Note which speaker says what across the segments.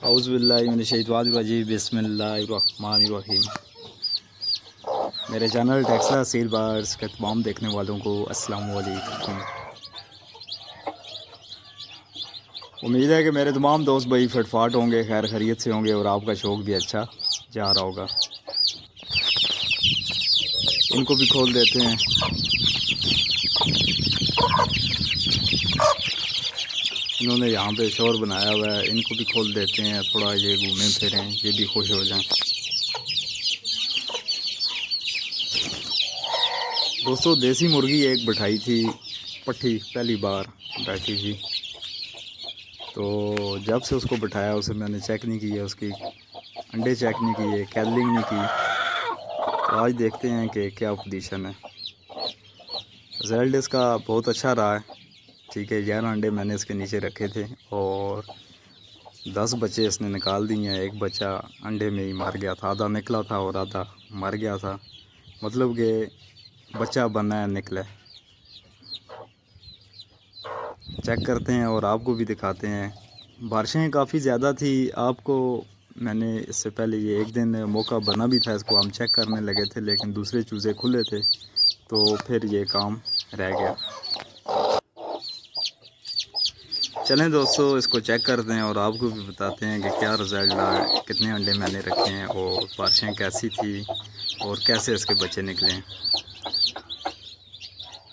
Speaker 1: औज़ु बिल्लाहि मिनश शैतानिर रजीम बिस्मिल्लाहिर्रहमानिर्रहीम। मेरे चैनल टेक्सला सील बर्ड्स के तमाम देखने वालों को अस्सलामु अलैकुम। उम्मीद है कि मेरे तमाम दोस्त भाई फिटफाट होंगे, खैर खैरियत से होंगे और आपका शौक़ भी अच्छा जा रहा होगा। इनको भी खोल देते हैं। इन्होंने यहाँ पे शोर बनाया हुआ है, इनको भी खोल देते हैं, थोड़ा ये घूमें फिरें, ये भी खुश हो जाएं। दोस्तों देसी मुर्गी एक बिठाई थी, पट्ठी पहली बार बैठी थी, तो जब से उसको बिठाया उसे मैंने चेक नहीं किया, उसकी अंडे चेक नहीं किए, कैदलिंग नहीं की। तो आज देखते हैं कि क्या पोजीशन है। रिजल्ट इसका बहुत अच्छा रहा है। ठीक है, 11 अंडे मैंने इसके नीचे रखे थे और 10 बच्चे इसने निकाल दिए हैं। एक बच्चा अंडे में ही मर गया था, आधा निकला था और आधा मर गया था, मतलब कि बच्चा बना है निकला। चेक करते हैं और आपको भी दिखाते हैं। बारिशें काफ़ी ज़्यादा थी, आपको मैंने इससे पहले ये एक दिन मौका बना भी था, इसको हम चेक करने लगे थे, लेकिन दूसरे चूज़े खुले थे तो फिर ये काम रह गया। चलें दोस्तों, इसको चेक करते हैं और आपको भी बताते हैं कि क्या रिज़ल्ट रहा है, कितने अंडे मैंने रखे हैं और बारिशें कैसी थी और कैसे इसके बच्चे निकले हैं।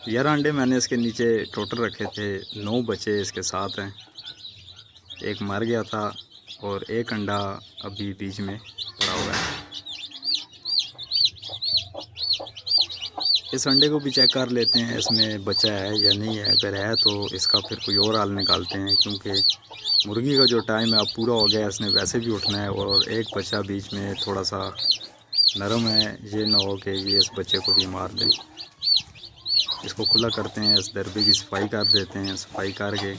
Speaker 1: 11 अंडे मैंने इसके नीचे टोटल रखे थे, 9 बच्चे इसके साथ हैं। एक मर गया था और एक अंडा अभी बीच में पड़ा हुआ है। इस अंडे को भी चेक कर लेते हैं, इसमें बच्चा है या नहीं है। अगर है तो इसका फिर कोई और हाल निकालते हैं, क्योंकि मुर्गी का जो टाइम है अब पूरा हो गया, इसने वैसे भी उठना है और एक बच्चा बीच में थोड़ा सा नरम है, ये ना हो कि ये इस बच्चे को भी मार दे। इसको खुला करते हैं, इस दरबे की सफाई कर देते हैं, सफाई करके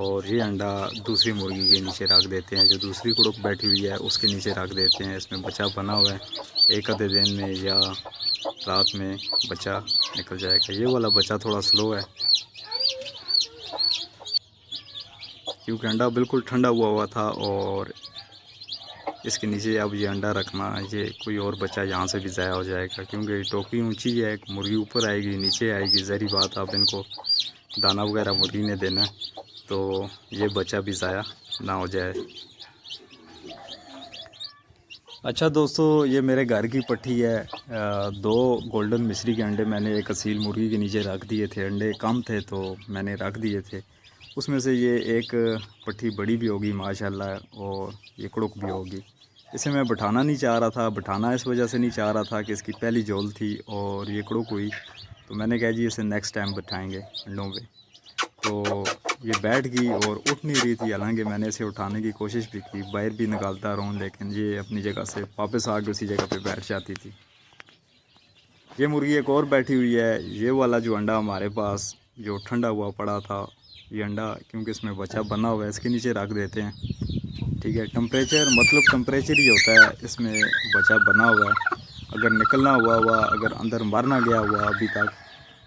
Speaker 1: और ये अंडा दूसरी मुर्गी के नीचे रख देते हैं, जो दूसरी कुड़ुक बैठी हुई है उसके नीचे रख देते हैं। इसमें बच्चा बना हुआ है, एक आधे दिन में या रात में बच्चा निकल जाएगा। ये वाला बच्चा थोड़ा स्लो है, क्योंकि अंडा बिल्कुल ठंडा हुआ था और इसके नीचे अब ये अंडा रखना, ये कोई और बच्चा यहाँ से भी ज़ाया हो जाएगा, क्योंकि टोकरी ऊंची है, मुर्गी ऊपर आएगी नीचे आएगी, ज़री बात अब इनको दाना वगैरह मुर्गी ने देना है, तो ये बच्चा भी ज़ाया ना हो जाए। अच्छा दोस्तों, ये मेरे घर की पट्टी है। 2 गोल्डन मिस्री के अंडे मैंने एक असील मुर्गी के नीचे रख दिए थे। अंडे कम थे तो मैंने रख दिए थे, उसमें से ये एक पट्टी बड़ी भी होगी माशाल्लाह और ये कुड़ुक भी होगी। इसे मैं बिठाना नहीं चाह रहा था, बिठाना इस वजह से नहीं चाह रहा था कि इसकी पहली जोल थी और ये कुड़ुक हुई, तो मैंने कहा जी इसे नेक्स्ट टाइम बिठाएंगे अंडों पे। तो ये बैठ गई और उठ नहीं रही थी, हालांकि मैंने इसे उठाने की कोशिश भी की, बाहर भी निकालता रहा हूँ, लेकिन ये अपनी जगह से वापस आके उसी जगह पे बैठ जाती थी। ये मुर्गी एक और बैठी हुई है। ये वाला जो अंडा हमारे पास जो ठंडा हुआ पड़ा था, ये अंडा क्योंकि इसमें बच्चा बना हुआ है, इसके नीचे रख देते हैं। ठीक है, टेम्परेचर मतलब टेम्परेचर ही होता है, इसमें बच्चा बना हुआ है। अगर निकलना हुआ अगर अंदर मर ना गया हुआ अभी तक,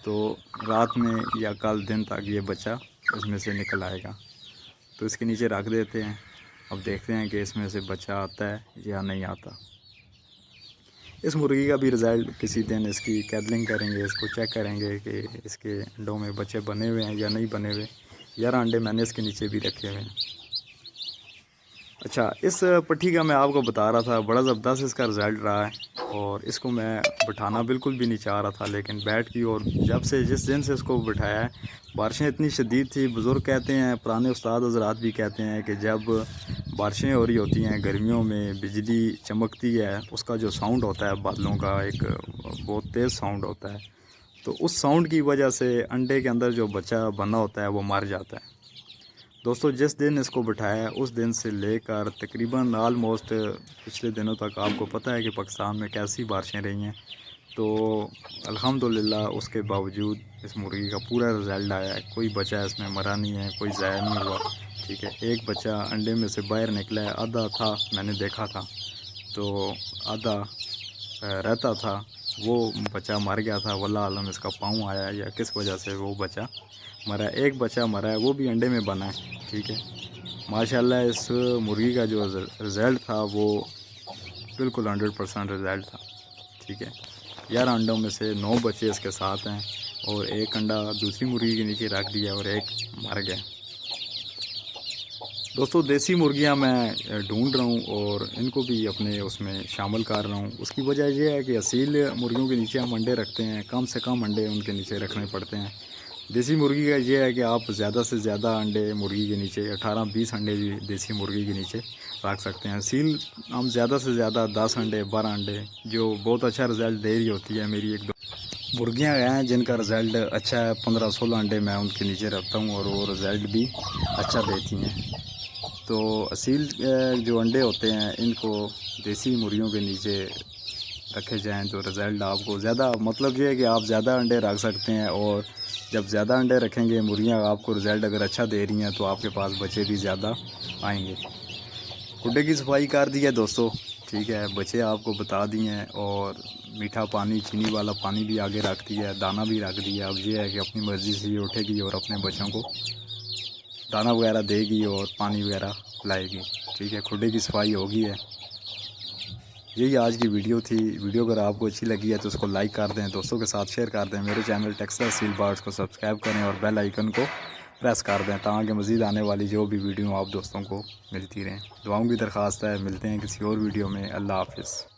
Speaker 1: तो रात में या कल दिन तक ये बच्चा इसमें से निकल आएगा। तो इसके नीचे रख देते हैं, अब देखते हैं कि इसमें से बच्चा आता है या नहीं आता। इस मुर्गी का भी रिज़ल्ट किसी दिन इसकी कैदलिंग करेंगे, इसको चेक करेंगे कि इसके अंडों में बच्चे बने हुए हैं या नहीं बने हुए। 11 अंडे मैंने इसके नीचे भी रखे हुए हैं। अच्छा, इस पट्टी का मैं आपको बता रहा था, बड़ा ज़बरदस्त इसका रिज़ल्ट रहा है और इसको मैं बिठाना बिल्कुल भी नहीं चाह रहा था, लेकिन बैठ गई। और जब से जिस दिन से इसको बिठाया है, बारिशें इतनी शदीद थी। बुज़ुर्ग कहते हैं, पुराने उस्ताद हज़रात भी कहते हैं कि जब बारिशें हो रही होती हैं गर्मियों में, बिजली चमकती है, उसका जो साउंड होता है बादलों का, एक बहुत तेज़ साउंड होता है, तो उस साउंड की वजह से अंडे के अंदर जो बच्चा बना होता है वो मर जाता है। दोस्तों जिस दिन इसको बिठाया उस दिन से लेकर तकरीबन आलमोस्ट पिछले दिनों तक आपको पता है कि पाकिस्तान में कैसी बारिशें रही हैं, तो अल्हम्दुलिल्लाह उसके बावजूद इस मुर्गी का पूरा रिज़ल्ट आया है। कोई बच्चा इसमें मरा नहीं है, कोई ज़ाया नहीं हुआ। ठीक है, एक बच्चा अंडे में से बाहर निकला है, आधा था मैंने देखा था, तो आधा रहता था, वो बच्चा मर गया था। वल्लाह आलम इसका पाँव आया या किस वजह से वो बच्चा मरा है। एक बच्चा मरा है, वो भी अंडे में बना है। ठीक है, माशाल्लाह इस मुर्गी का जो रिज़ल्ट था वो बिल्कुल 100% रिज़ल्ट था। ठीक है, 11 अंडों में से 9 बच्चे इसके साथ हैं और एक अंडा दूसरी मुर्गी के नीचे रख दिया और एक मर गया। दोस्तों देसी मुर्गियां मैं ढूंढ रहा हूं और इनको भी अपने उसमें शामिल कर रहा हूं। उसकी वजह यह है कि असील मुर्गियों के नीचे हम अंडे रखते हैं, कम से कम अंडे उनके नीचे रखने पड़ते हैं। देसी मुर्गी का ये है कि आप ज़्यादा से ज़्यादा अंडे मुर्गी के नीचे 18-20 अंडे भी देसी मुर्गी के नीचे रख सकते हैं। असील हम ज़्यादा से ज़्यादा 10 अंडे 12 अंडे, जो बहुत अच्छा रिज़ल्ट दे रही होती है। मेरी 1-2 मुर्गियाँ हैं जिनका रिज़ल्ट अच्छा है, 15-16 अंडे मैं उनके नीचे रखता हूँ और वो रिज़ल्ट भी अच्छा देती हैं। तो असील जो अंडे होते हैं इनको देसी मुर्गियों के नीचे रखे जाएं तो रिज़ल्ट आपको ज़्यादा, मतलब ये है कि आप ज़्यादा अंडे रख सकते हैं और जब ज़्यादा अंडे रखेंगे मुर्गियाँ, आपको रिज़ल्ट अगर अच्छा दे रही हैं तो आपके पास बच्चे भी ज़्यादा आएंगे। कुड्डे की सफाई कर दी है दोस्तों, ठीक है, बच्चे आपको बता दिए हैं और मीठा पानी, चीनी वाला पानी भी आगे रख दिया है, दाना भी रख दिया। अब ये है कि अपनी मर्ज़ी से ये उठेगी और अपने बच्चों को दाना वगैरह देगी और पानी वगैरह पिलाएगी। ठीक है, खुडे की सफाई हो गई है। यही आज की वीडियो थी। वीडियो अगर आपको अच्छी लगी है तो उसको लाइक कर दें, दोस्तों के साथ शेयर कर दें। मेरे चैनल टेक्सटाइल सील बर्ड्स को सब्सक्राइब करें और बेल आइकन को प्रेस कर दें ताकि मज़ीद आने वाली जो भी वीडियो आप दोस्तों को मिलती रहें। दुआओं की दरख्वास्त है। मिलते हैं किसी और वीडियो में। अल्लाह हाफ़िज़।